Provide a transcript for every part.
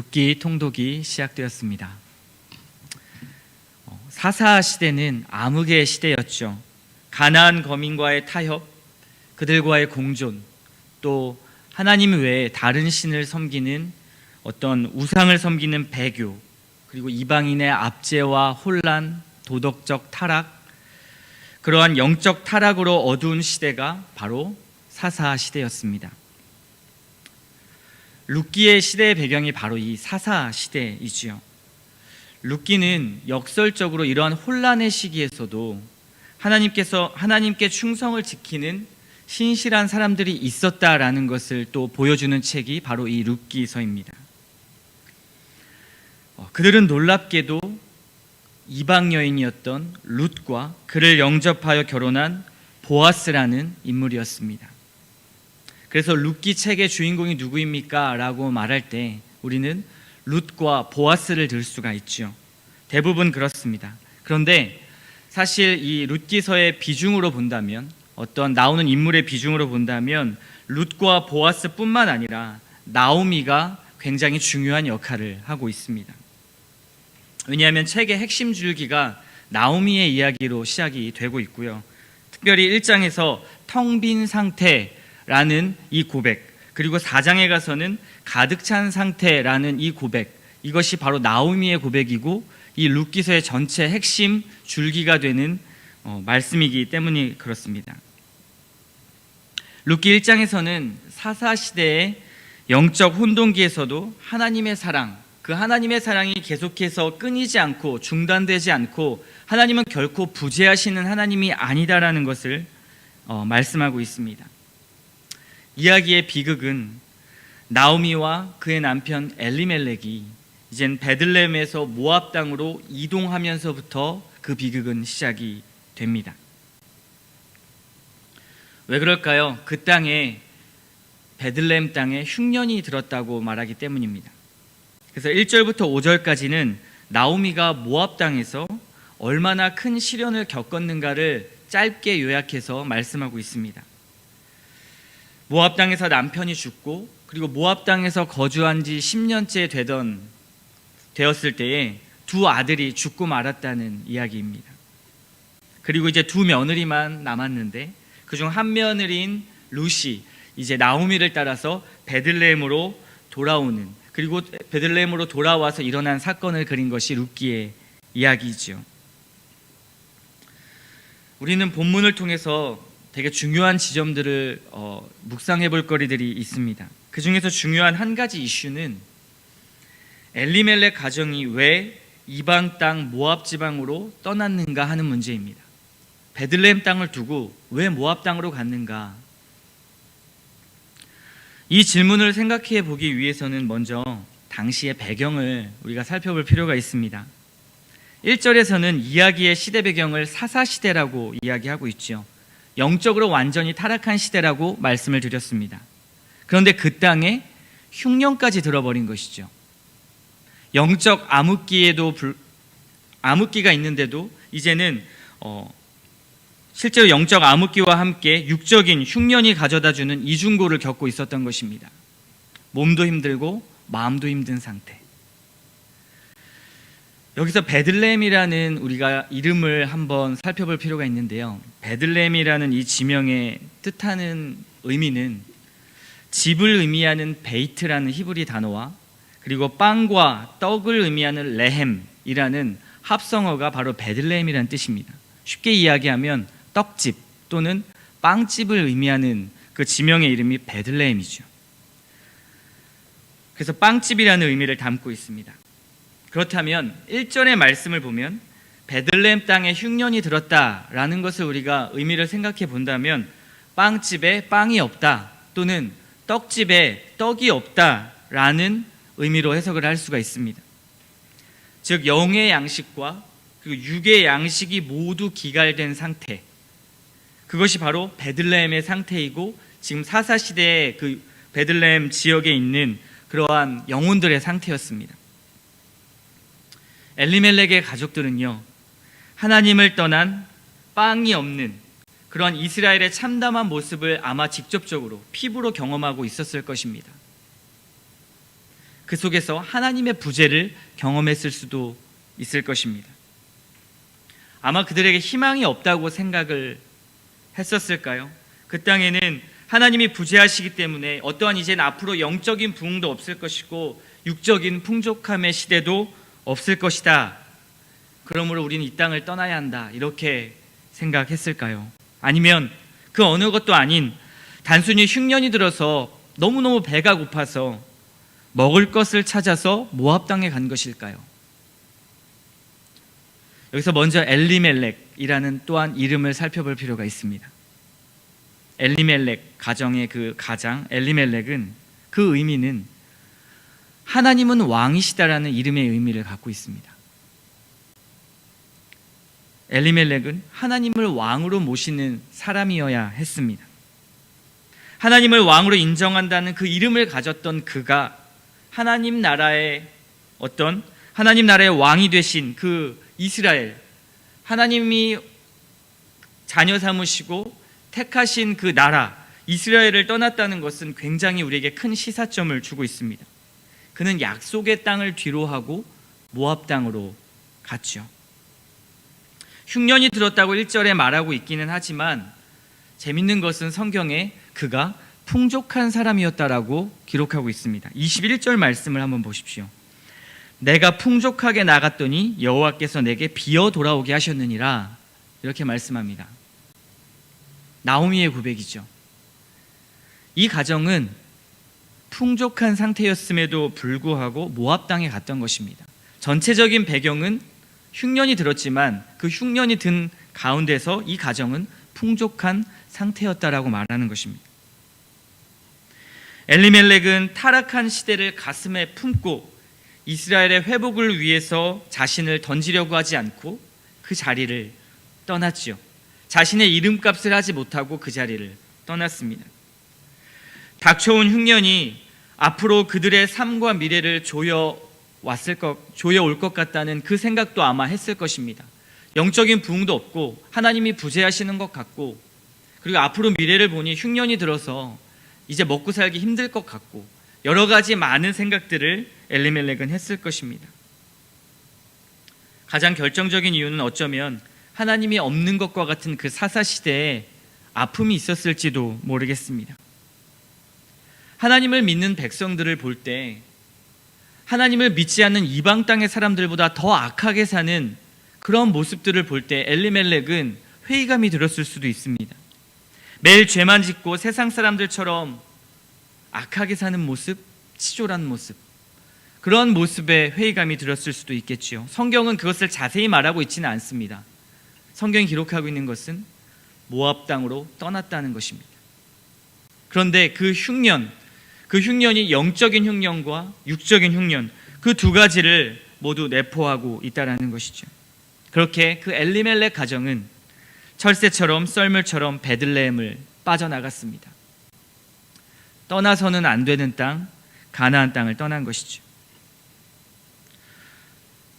룻기 통독이 시작되었습니다. 사사 시대는 암흑의 시대였죠. 가나안 거민과의 타협, 그들과의 공존, 또 하나님 외에 다른 신을 섬기는 어떤 우상을 섬기는 배교, 그리고 이방인의 압제와 혼란, 도덕적 타락, 그러한 영적 타락으로 어두운 시대가 바로 사사 시대였습니다. 룻기의 시대의 배경이 바로 이 사사 시대이지요. 룻기는 역설적으로 이러한 혼란의 시기에서도 하나님께 충성을 지키는 신실한 사람들이 있었다라는 것을 또 보여주는 책이 바로 이 룻기서입니다. 그들은 놀랍게도 이방 여인이었던 룻과 그를 영접하여 결혼한 보아스라는 인물이었습니다. 그래서 룻기 책의 주인공이 누구입니까? 라고 말할 때 우리는 룻과 보아스를 들 수가 있죠. 대부분 그렇습니다. 그런데 사실 이 룻기서의 비중으로 본다면, 어떤 나오는 인물의 비중으로 본다면 룻과 보아스뿐만 아니라 나오미가 굉장히 중요한 역할을 하고 있습니다. 왜냐하면 책의 핵심 줄기가 나오미의 이야기로 시작이 되고 있고요. 특별히 1장에서 텅 빈 상태라는 이 고백, 그리고 4장에 가서는 가득 찬 상태라는 이 고백, 이것이 바로 나오미의 고백이고 이 룻기서의 전체 핵심 줄기가 되는 말씀이기 때문에 그렇습니다. 룻기 1장에서는 사사시대의 영적 혼돈기에서도 하나님의 사랑, 그 하나님의 사랑이 계속해서 끊이지 않고 중단되지 않고 하나님은 결코 부재하시는 하나님이 아니다라는 것을 말씀하고 있습니다. 이야기의 비극은 나오미와 그의 남편 엘리멜렉이 이젠 베들레헴에서 모압 땅으로 이동하면서부터 그 비극은 시작이 됩니다. 왜 그럴까요? 그 땅에, 베들레헴 땅에 흉년이 들었다고 말하기 때문입니다. 그래서 1절부터 5절까지는 나오미가 모압 땅에서 얼마나 큰 시련을 겪었는가를 짧게 요약해서 말씀하고 있습니다. 모압 땅에서 남편이 죽고, 그리고 모압 땅에서 거주한 지 10년째 되었을 때에 두 아들이 죽고 말았다는 이야기입니다. 그리고 이제 두 며느리만 남았는데 그중 한 며느리인 룻이 이제 나오미를 따라서 베들레헴으로 돌아오는, 그리고 베들레헴으로 돌아와서 일어난 사건을 그린 것이 룻기의 이야기죠. 우리는 본문을 통해서 되게 중요한 지점들을 묵상해 볼 거리들이 있습니다. 그 중에서 중요한 한 가지 이슈는 엘리멜렉 가정이 왜 이방 땅 모압 지방으로 떠났는가 하는 문제입니다. 베들레헴 땅을 두고 왜 모압 땅으로 갔는가? 이 질문을 생각해 보기 위해서는 먼저 당시의 배경을 우리가 살펴볼 필요가 있습니다. 1절에서는 이야기의 시대 배경을 사사시대라고 이야기하고 있죠. 영적으로 완전히 타락한 시대라고 말씀을 드렸습니다. 그런데 그 땅에 흉년까지 들어버린 것이죠. 영적 암흑기가 있는데도 이제는 실제로 영적 암흑기와 함께 육적인 흉년이 가져다주는 이중고를 겪고 있었던 것입니다. 몸도 힘들고 마음도 힘든 상태. 여기서 베들레헴이라는 우리가 이름을 한번 살펴볼 필요가 있는데요. 베들레헴이라는 이 지명의 뜻하는 의미는 집을 의미하는 베이트라는 히브리 단어와 그리고 빵과 떡을 의미하는 레헴이라는 합성어가 바로 베들레헴이라는 뜻입니다. 쉽게 이야기하면 떡집 또는 빵집을 의미하는 그 지명의 이름이 베들레헴이죠. 그래서 빵집이라는 의미를 담고 있습니다. 그렇다면 1절의 말씀을 보면 베들레헴 땅에 흉년이 들었다라는 것을 우리가 의미를 생각해 본다면 빵집에 빵이 없다 또는 떡집에 떡이 없다라는 의미로 해석을 할 수가 있습니다. 즉 영의 양식과 그리고 육의 양식이 모두 기갈된 상태, 그것이 바로 베들레헴의 상태이고 지금 사사시대의 그 베들레헴 지역에 있는 그러한 영혼들의 상태였습니다. 엘리멜렉의 가족들은요, 하나님을 떠난 빵이 없는 그러한 이스라엘의 참담한 모습을 아마 직접적으로 피부로 경험하고 있었을 것입니다. 그 속에서 하나님의 부재를 경험했을 수도 있을 것입니다. 아마 그들에게 희망이 없다고 생각을 했었을까요? 그 땅에는 하나님이 부재하시기 때문에 어떠한 이제는 앞으로 영적인 부흥도 없을 것이고 육적인 풍족함의 시대도 없을 것이다. 그러므로 우리는 이 땅을 떠나야 한다. 이렇게 생각했을까요? 아니면 그 어느 것도 아닌 단순히 흉년이 들어서 너무너무 배가 고파서 먹을 것을 찾아서 모압 땅에 간 것일까요? 여기서 먼저 엘리멜렉이라는 또한 이름을 살펴볼 필요가 있습니다. 엘리멜렉 가정의 그 가장 엘리멜렉은 그 의미는 하나님은 왕이시다라는 이름의 의미를 갖고 있습니다. 엘리멜렉은 하나님을 왕으로 모시는 사람이어야 했습니다. 하나님을 왕으로 인정한다는 그 이름을 가졌던 그가 하나님 나라의 왕이 되신 그 이스라엘, 하나님이 자녀 삼으시고 택하신 그 나라 이스라엘을 떠났다는 것은 굉장히 우리에게 큰 시사점을 주고 있습니다. 그는 약속의 땅을 뒤로하고 모압 땅으로 갔죠. 흉년이 들었다고 1절에 말하고 있기는 하지만 재밌는 것은 성경에 그가 풍족한 사람이었다라고 기록하고 있습니다. 21절 말씀을 한번 보십시오. 내가 풍족하게 나갔더니 여호와께서 내게 비어 돌아오게 하셨느니라, 이렇게 말씀합니다. 나오미의 고백이죠. 이 가정은 풍족한 상태였음에도 불구하고 모압 땅에 갔던 것입니다. 전체적인 배경은 흉년이 들었지만 그 흉년이 든 가운데서 이 가정은 풍족한 상태였다라고 말하는 것입니다. 엘리멜렉은 타락한 시대를 가슴에 품고 이스라엘의 회복을 위해서 자신을 던지려고 하지 않고 그 자리를 떠났지요. 자신의 이름값을 하지 못하고 그 자리를 떠났습니다. 닥쳐온 흉년이 앞으로 그들의 삶과 미래를 조여올 것 같다는 그 생각도 아마 했을 것입니다. 영적인 부흥도 없고 하나님이 부재하시는 것 같고, 그리고 앞으로 미래를 보니 흉년이 들어서 이제 먹고 살기 힘들 것 같고, 여러 가지 많은 생각들을 엘리멜렉은 했을 것입니다. 가장 결정적인 이유는 어쩌면 하나님이 없는 것과 같은 그 사사시대에 아픔이 있었을지도 모르겠습니다. 하나님을 믿는 백성들을 볼 때 하나님을 믿지 않는 이방 땅의 사람들보다 더 악하게 사는 그런 모습들을 볼 때 엘리멜렉은 회의감이 들었을 수도 있습니다. 매일 죄만 짓고 세상 사람들처럼 악하게 사는 모습, 치졸한 모습, 그런 모습에 회의감이 들었을 수도 있겠지요. 성경은 그것을 자세히 말하고 있지는 않습니다. 성경이 기록하고 있는 것은 모압 땅으로 떠났다는 것입니다. 그런데 그 흉년이 영적인 흉년과 육적인 흉년, 그 두 가지를 모두 내포하고 있다는 것이죠. 그렇게 그 엘리멜렉 가정은 철새처럼 썰물처럼 베들레헴을 빠져나갔습니다. 떠나서는 안 되는 땅, 가나안 땅을 떠난 것이죠.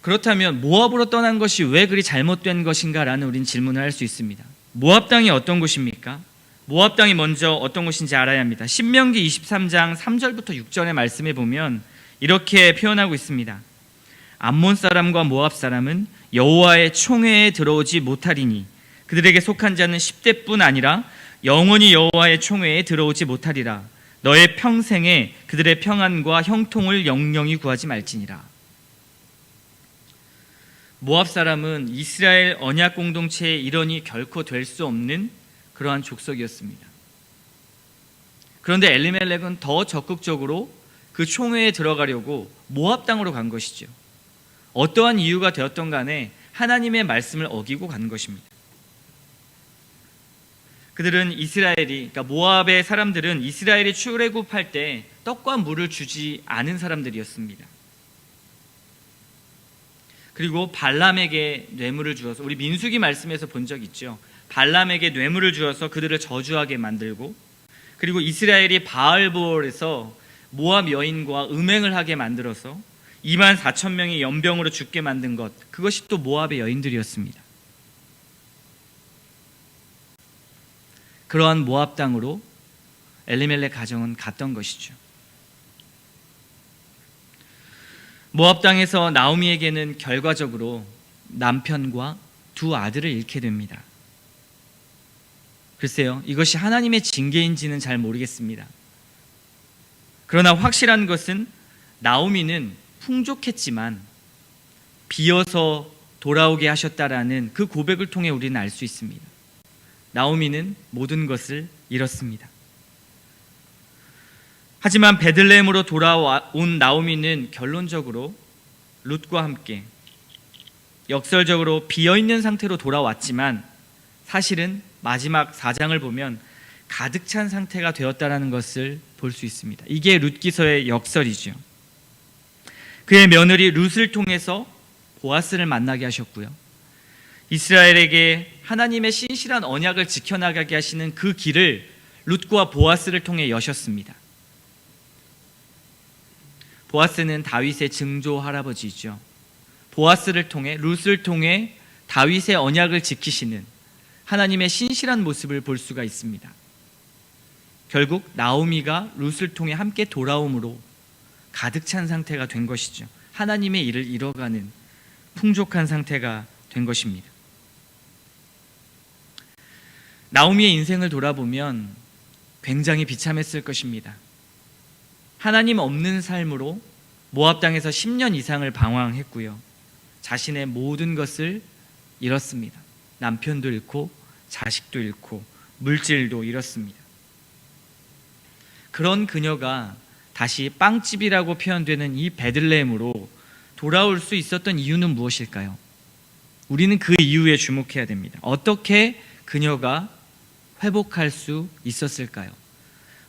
그렇다면 모압으로 떠난 것이 왜 그리 잘못된 것인가라는 우린 질문을 할 수 있습니다. 모압 땅이 어떤 곳입니까? 모압 땅이 먼저 어떤 곳인지 알아야 합니다. 신명기 23장 3절부터 6절의 말씀에 보면 이렇게 표현하고 있습니다. 암몬 사람과 모압 사람은 여호와의 총회에 들어오지 못하리니 그들에게 속한 자는 10대뿐 아니라 영원히 여호와의 총회에 들어오지 못하리라. 너의 평생에 그들의 평안과 형통을 영영히 구하지 말지니라. 모압 사람은 이스라엘 언약 공동체의 일원이 결코 될 수 없는 그러한 족속이었습니다. 그런데 엘리멜렉은 더 적극적으로 그 총회에 들어가려고 모압 땅으로 간 것이죠. 어떠한 이유가 되었던 간에 하나님의 말씀을 어기고 간 것입니다. 그들은 그러니까 모압의 사람들은 이스라엘이 출애굽할 때 떡과 물을 주지 않은 사람들이었습니다. 그리고 발람에게 뇌물을 주어서, 우리 민수기 말씀에서 본 적 있죠. 발람에게 뇌물을 주어서 그들을 저주하게 만들고, 그리고 이스라엘이 바알보올에서 모압 여인과 음행을 하게 만들어서 24,000명이 연병으로 죽게 만든 것, 그것이 또 모압의 여인들이었습니다. 그러한 모압 땅으로 엘리멜렉 가정은 갔던 것이죠. 모압 땅에서 나오미에게는 결과적으로 남편과 두 아들을 잃게 됩니다. 글쎄요, 이것이 하나님의 징계인지는 잘 모르겠습니다. 그러나 확실한 것은 나오미는 풍족했지만 비어서 돌아오게 하셨다라는 그 고백을 통해 우리는 알 수 있습니다. 나오미는 모든 것을 잃었습니다. 하지만 베들레헴으로 돌아온 나오미는 결론적으로 룻과 함께 역설적으로 비어있는 상태로 돌아왔지만 사실은 마지막 4장을 보면 가득 찬 상태가 되었다는 것을 볼 수 있습니다. 이게 룻기서의 역설이죠. 그의 며느리 룻을 통해서 보아스를 만나게 하셨고요. 이스라엘에게 하나님의 신실한 언약을 지켜나가게 하시는 그 길을 룻과 보아스를 통해 여셨습니다. 보아스는 다윗의 증조 할아버지이죠. 보아스를 통해 룻을 통해 다윗의 언약을 지키시는 하나님의 신실한 모습을 볼 수가 있습니다. 결국 나오미가 룻을 통해 함께 돌아옴으로 가득 찬 상태가 된 것이죠. 하나님의 일을 이뤄가는 풍족한 상태가 된 것입니다. 나오미의 인생을 돌아보면 굉장히 비참했을 것입니다. 하나님 없는 삶으로 모압 땅에서 10년 이상을 방황했고요. 자신의 모든 것을 잃었습니다. 남편도 잃고 자식도 잃고 물질도 잃었습니다. 그런 그녀가 다시 빵집이라고 표현되는 이 베들레헴으로 돌아올 수 있었던 이유는 무엇일까요? 우리는 그 이유에 주목해야 됩니다. 어떻게 그녀가 회복할 수 있었을까요?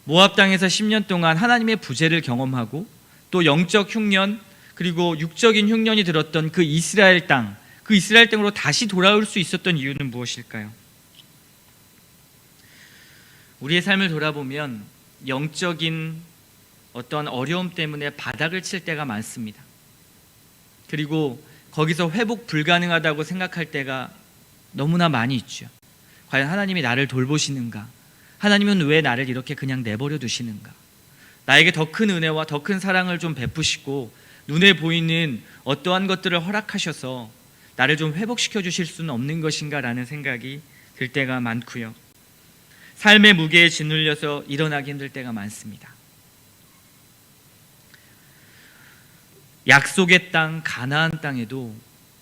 모압 땅에서 10년 동안 하나님의 부재를 경험하고 또 영적 흉년 그리고 육적인 흉년이 들었던 그 이스라엘 땅으로 다시 돌아올 수 있었던 이유는 무엇일까요? 우리의 삶을 돌아보면 영적인 어떤 어려움 때문에 바닥을 칠 때가 많습니다. 그리고 거기서 회복 불가능하다고 생각할 때가 너무나 많이 있죠. 과연 하나님이 나를 돌보시는가? 하나님은 왜 나를 이렇게 그냥 내버려 두시는가? 나에게 더 큰 은혜와 더 큰 사랑을 좀 베푸시고 눈에 보이는 어떠한 것들을 허락하셔서 나를 좀 회복시켜 주실 수는 없는 것인가 라는 생각이 들 때가 많고요. 삶의 무게에 짓눌려서 일어나기 힘들 때가 많습니다. 약속의 땅 가나안 땅에도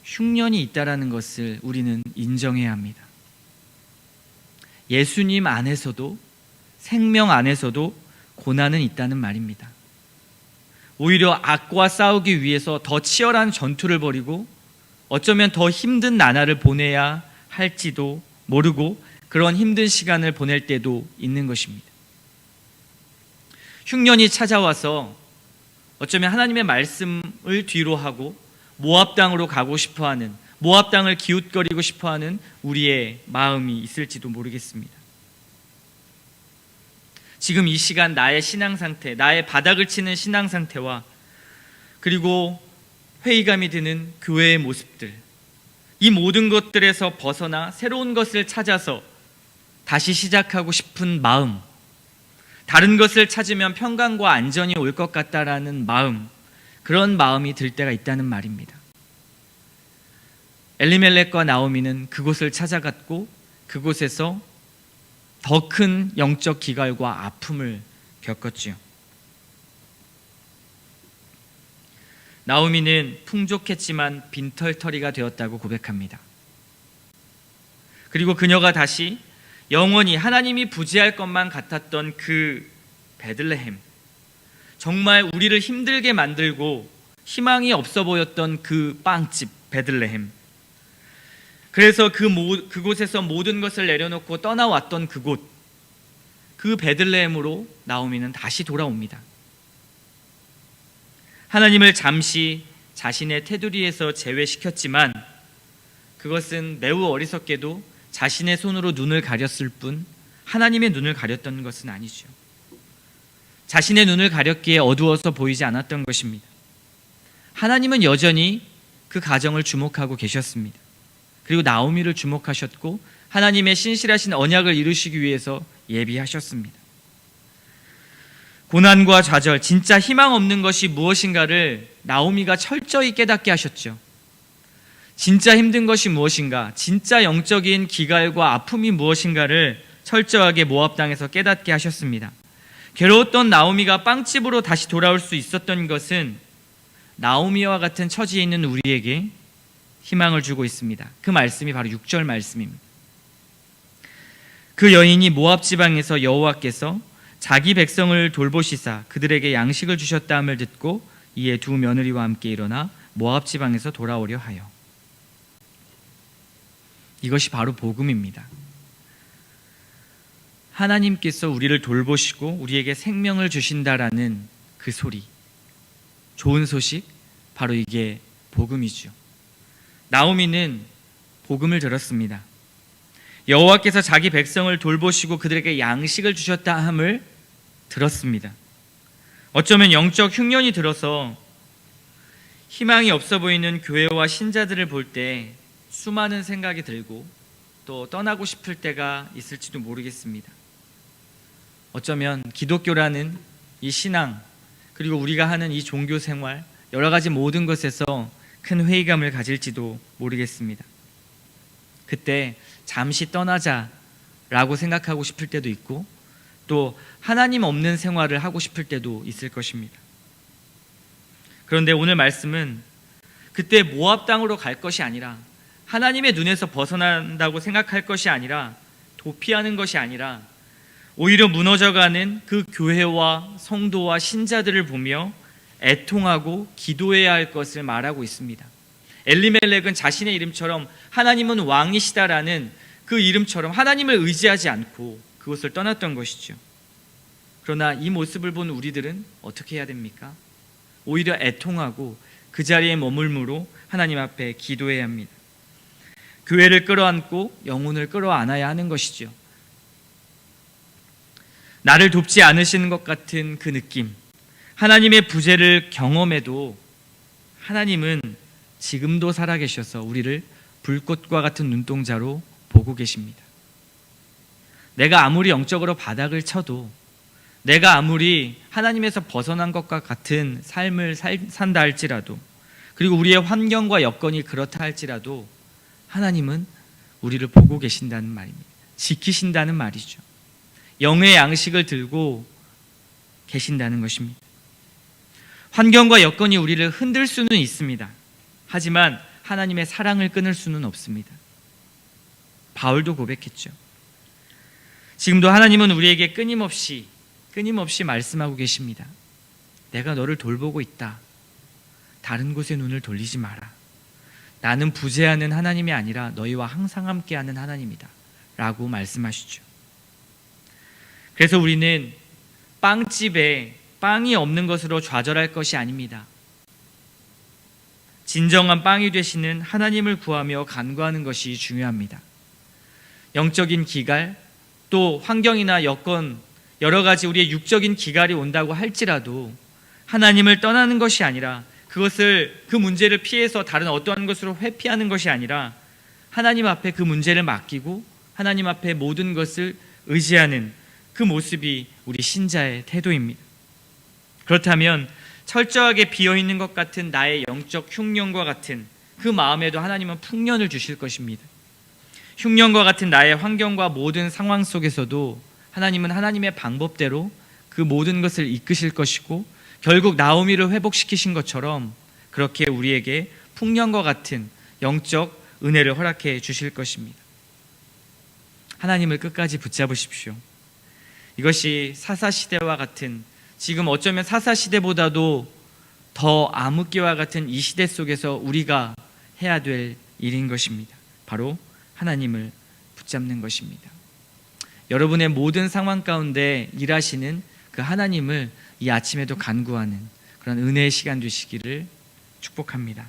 흉년이 있다라는 것을 우리는 인정해야 합니다. 예수님 안에서도 생명 안에서도 고난은 있다는 말입니다. 오히려 악과 싸우기 위해서 더 치열한 전투를 벌이고 어쩌면 더 힘든 나날을 보내야 할지도 모르고 그런 힘든 시간을 보낼 때도 있는 것입니다. 흉년이 찾아와서 어쩌면 하나님의 말씀을 뒤로 하고 모압 땅으로 가고 싶어하는, 모압 땅을 기웃거리고 싶어하는 우리의 마음이 있을지도 모르겠습니다. 지금 이 시간 나의 신앙 상태, 나의 바닥을 치는 신앙 상태와 그리고 회의감이 드는 교회의 모습들, 이 모든 것들에서 벗어나 새로운 것을 찾아서 다시 시작하고 싶은 마음, 다른 것을 찾으면 평강과 안전이 올 것 같다라는 마음, 그런 마음이 들 때가 있다는 말입니다. 엘리멜렉과 나오미는 그곳을 찾아갔고 그곳에서 더 큰 영적 기갈과 아픔을 겪었지요. 나오미는 풍족했지만 빈털터리가 되었다고 고백합니다. 그리고 그녀가 다시 영원히 하나님이 부재할 것만 같았던 그 베들레헴, 정말 우리를 힘들게 만들고 희망이 없어 보였던 그 빵집 베들레헴, 그래서 그곳에서 모든 것을 내려놓고 떠나왔던 그곳, 그 베들레헴으로 나오미는 다시 돌아옵니다. 하나님을 잠시 자신의 테두리에서 제외시켰지만 그것은 매우 어리석게도 자신의 손으로 눈을 가렸을 뿐 하나님의 눈을 가렸던 것은 아니죠. 자신의 눈을 가렸기에 어두워서 보이지 않았던 것입니다. 하나님은 여전히 그 가정을 주목하고 계셨습니다. 그리고 나오미를 주목하셨고 하나님의 신실하신 언약을 이루시기 위해서 예비하셨습니다. 고난과 좌절, 진짜 희망 없는 것이 무엇인가를 나오미가 철저히 깨닫게 하셨죠. 진짜 힘든 것이 무엇인가, 진짜 영적인 기갈과 아픔이 무엇인가를 철저하게 모압 땅에서 깨닫게 하셨습니다. 괴로웠던 나오미가 빵집으로 다시 돌아올 수 있었던 것은 나오미와 같은 처지에 있는 우리에게 희망을 주고 있습니다. 그 말씀이 바로 6절 말씀입니다. 그 여인이 모압 지방에서 여호와께서 자기 백성을 돌보시사 그들에게 양식을 주셨다 함을 듣고 이에 두 며느리와 함께 일어나 모압 지방에서 돌아오려 하여. 이것이 바로 복음입니다. 하나님께서 우리를 돌보시고 우리에게 생명을 주신다라는 그 소리, 좋은 소식, 바로 이게 복음이죠. 나오미는 복음을 들었습니다. 여호와께서 자기 백성을 돌보시고 그들에게 양식을 주셨다 함을 들었습니다. 어쩌면 영적 흉년이 들어서 희망이 없어 보이는 교회와 신자들을 볼 때 수많은 생각이 들고 또 떠나고 싶을 때가 있을지도 모르겠습니다. 어쩌면 기독교라는 이 신앙, 그리고 우리가 하는 이 종교 생활, 여러 가지 모든 것에서 큰 회의감을 가질지도 모르겠습니다. 그때 잠시 떠나자라고 생각하고 싶을 때도 있고 또 하나님 없는 생활을 하고 싶을 때도 있을 것입니다. 그런데 오늘 말씀은 그때 모압 땅으로 갈 것이 아니라, 하나님의 눈에서 벗어난다고 생각할 것이 아니라, 도피하는 것이 아니라 오히려 무너져가는 그 교회와 성도와 신자들을 보며 애통하고 기도해야 할 것을 말하고 있습니다. 엘리멜렉은 자신의 이름처럼 하나님은 왕이시다라는 그 이름처럼 하나님을 의지하지 않고 그곳을 떠났던 것이죠. 그러나 이 모습을 본 우리들은 어떻게 해야 됩니까? 오히려 애통하고 그 자리에 머물므로 하나님 앞에 기도해야 합니다. 교회를 끌어안고 영혼을 끌어안아야 하는 것이죠. 나를 돕지 않으시는 것 같은 그 느낌, 하나님의 부재를 경험해도 하나님은 지금도 살아계셔서 우리를 불꽃과 같은 눈동자로 보고 계십니다. 내가 아무리 영적으로 바닥을 쳐도, 내가 아무리 하나님에서 벗어난 것과 같은 삶을 산다 할지라도, 그리고 우리의 환경과 여건이 그렇다 할지라도 하나님은 우리를 보고 계신다는 말입니다. 지키신다는 말이죠. 영의 양식을 들고 계신다는 것입니다. 환경과 여건이 우리를 흔들 수는 있습니다. 하지만 하나님의 사랑을 끊을 수는 없습니다. 바울도 고백했죠. 지금도 하나님은 우리에게 끊임없이 말씀하고 계십니다. 내가 너를 돌보고 있다. 다른 곳에 눈을 돌리지 마라. 나는 부재하는 하나님이 아니라 너희와 항상 함께하는 하나님이다 라고 말씀하시죠. 그래서 우리는 빵집에 빵이 없는 것으로 좌절할 것이 아닙니다. 진정한 빵이 되시는 하나님을 구하며 간구하는 것이 중요합니다. 영적인 기갈, 또 환경이나 여건, 여러 가지 우리의 육적인 기갈이 온다고 할지라도 하나님을 떠나는 것이 아니라, 그 문제를 피해서 다른 어떠한 것으로 회피하는 것이 아니라 하나님 앞에 그 문제를 맡기고 하나님 앞에 모든 것을 의지하는 그 모습이 우리 신자의 태도입니다. 그렇다면 철저하게 비어있는 것 같은 나의 영적 흉년과 같은 그 마음에도 하나님은 풍년을 주실 것입니다. 흉년과 같은 나의 환경과 모든 상황 속에서도 하나님은 하나님의 방법대로 그 모든 것을 이끄실 것이고, 결국 나오미를 회복시키신 것처럼 그렇게 우리에게 풍년과 같은 영적 은혜를 허락해 주실 것입니다. 하나님을 끝까지 붙잡으십시오. 이것이 사사시대와 같은, 지금 어쩌면 사사시대보다도 더 암흑기와 같은 이 시대 속에서 우리가 해야 될 일인 것입니다. 바로 하나님을 붙잡는 것입니다. 여러분의 모든 상황 가운데 일하시는 그 하나님을 이 아침에도 간구하는 그런 은혜의 시간 되시기를 축복합니다.